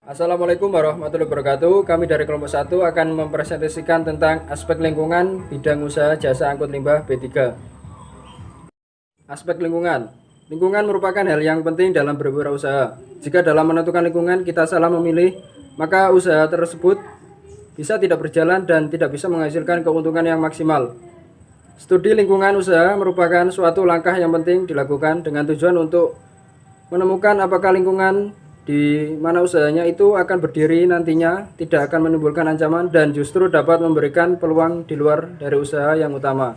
Assalamualaikum warahmatullahi wabarakatuh. Kami dari kelompok 1 akan mempresentasikan tentang aspek lingkungan bidang usaha jasa angkut limbah B3. Aspek lingkungan. Lingkungan merupakan hal yang penting dalam berwirausaha. Jika dalam menentukan lingkungan kita salah memilih, maka usaha tersebut bisa tidak berjalan dan tidak bisa menghasilkan keuntungan yang maksimal. Studi lingkungan usaha merupakan suatu langkah yang penting dilakukan dengan tujuan untuk menemukan apakah lingkungan di mana usahanya itu akan berdiri nantinya tidak akan menimbulkan ancaman dan justru dapat memberikan peluang di luar dari usaha yang utama.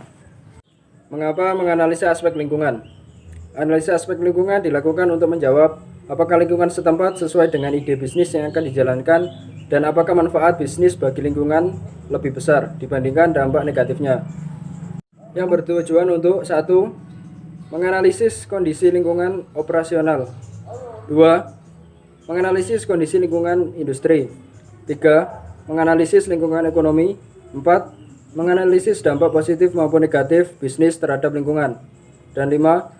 Mengapa menganalisa aspek lingkungan? Analisa aspek lingkungan dilakukan untuk menjawab apakah lingkungan setempat sesuai dengan ide bisnis yang akan dijalankan dan apakah manfaat bisnis bagi lingkungan lebih besar dibandingkan dampak negatifnya. Yang bertujuan untuk 1. Menganalisis kondisi lingkungan operasional. 2. Menganalisis kondisi lingkungan industri. 3. Menganalisis lingkungan ekonomi. 4. Menganalisis dampak positif maupun negatif bisnis terhadap lingkungan. Dan 5.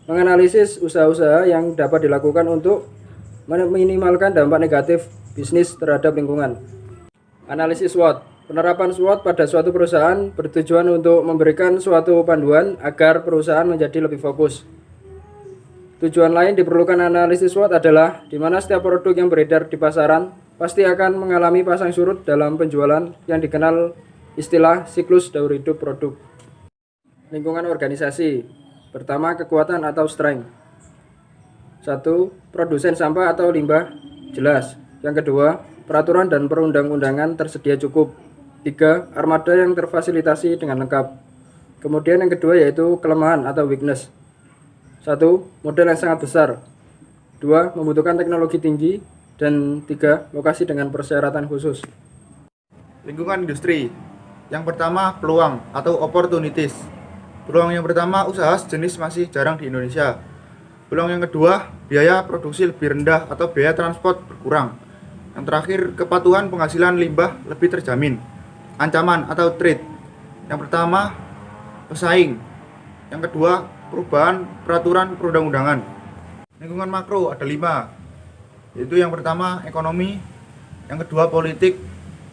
Menganalisis usaha-usaha yang dapat dilakukan untuk meminimalkan dampak negatif bisnis terhadap lingkungan. Analisis SWOT. Penerapan SWOT pada suatu perusahaan bertujuan untuk memberikan suatu panduan agar perusahaan menjadi lebih fokus. Tujuan lain diperlukan analisis SWOT adalah di mana setiap produk yang beredar di pasaran pasti akan mengalami pasang surut dalam penjualan yang dikenal istilah siklus daur hidup produk. Lingkungan organisasi. Pertama, kekuatan atau strength. 1. Produsen sampah atau limbah jelas. Yang kedua, peraturan dan perundang-undangan tersedia cukup. 3. Armada yang terfasilitasi dengan lengkap. Kemudian yang kedua yaitu kelemahan atau weakness. 1. Modal yang sangat besar. 2. Membutuhkan teknologi tinggi. Dan 3. Lokasi dengan persyaratan khusus. Lingkungan industri. Yang pertama, peluang atau opportunities. Peluang yang pertama, usaha sejenis masih jarang di Indonesia. Peluang yang kedua, biaya produksi lebih rendah atau biaya transport berkurang. Yang terakhir, kepatuhan penghasilan limbah lebih terjamin. Ancaman atau threat. Yang pertama, pesaing. Yang kedua, perubahan peraturan perundang-undangan. Lingkungan makro ada 5, yaitu yang pertama ekonomi, yang kedua politik,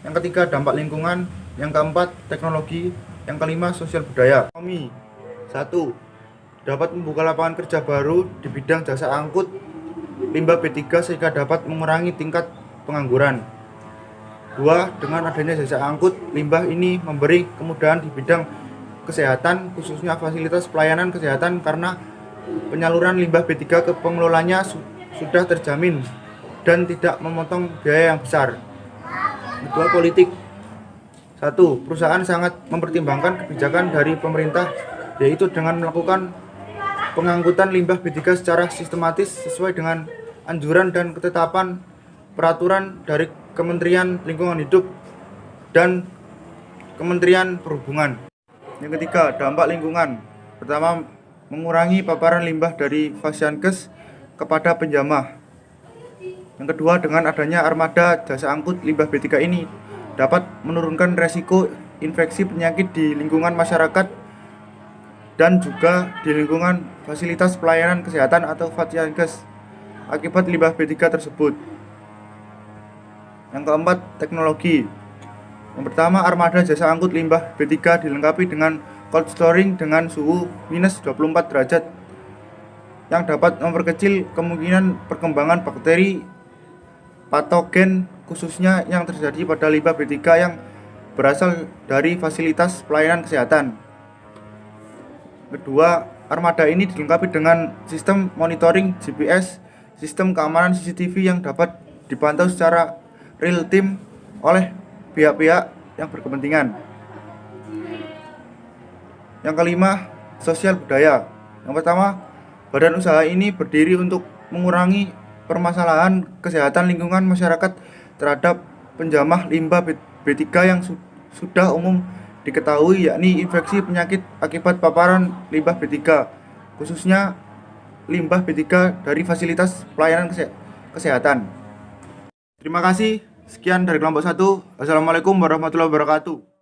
yang ketiga dampak lingkungan, yang keempat teknologi, yang kelima sosial budaya. Ekonomi. 1. Dapat membuka lapangan kerja baru di bidang jasa angkut limbah B3 sehingga dapat mengurangi tingkat pengangguran. 2. Dengan adanya jasa angkut limbah ini memberi kemudahan di bidang kesehatan, khususnya fasilitas pelayanan kesehatan karena penyaluran limbah B3 ke pengelolanya sudah terjamin dan tidak memotong biaya yang besar. Kedua, politik. 1. Perusahaan sangat mempertimbangkan kebijakan dari pemerintah, yaitu dengan melakukan pengangkutan limbah B3 secara sistematis sesuai dengan anjuran dan ketetapan peraturan dari Kementerian Lingkungan Hidup dan Kementerian Perhubungan. Yang ketiga, dampak lingkungan. Pertama, mengurangi paparan limbah dari Fasiankes kepada penjamah. Yang kedua, dengan adanya armada jasa angkut limbah B3 ini dapat menurunkan resiko infeksi penyakit di lingkungan masyarakat dan juga di lingkungan fasilitas pelayanan kesehatan atau Fasiankes akibat limbah B3 tersebut. Yang keempat, teknologi. Yang pertama, armada jasa angkut limbah B3 dilengkapi dengan cold storage dengan suhu minus 24 derajat yang dapat memperkecil kemungkinan perkembangan bakteri patogen khususnya yang terjadi pada limbah B3 yang berasal dari fasilitas pelayanan kesehatan. Kedua, armada ini dilengkapi dengan sistem monitoring GPS, sistem keamanan CCTV yang dapat dipantau secara real time oleh pihak-pihak yang berkepentingan. Yang kelima, sosial budaya. Yang pertama, badan usaha ini berdiri untuk mengurangi permasalahan kesehatan lingkungan masyarakat terhadap penjamah limbah B3 yang sudah umum diketahui, yakni infeksi penyakit akibat paparan limbah B3, khususnya limbah B3 dari fasilitas pelayanan kesehatan. Terima kasih. Sekian dari kelompok 1. Wassalamualaikum warahmatullahi wabarakatuh.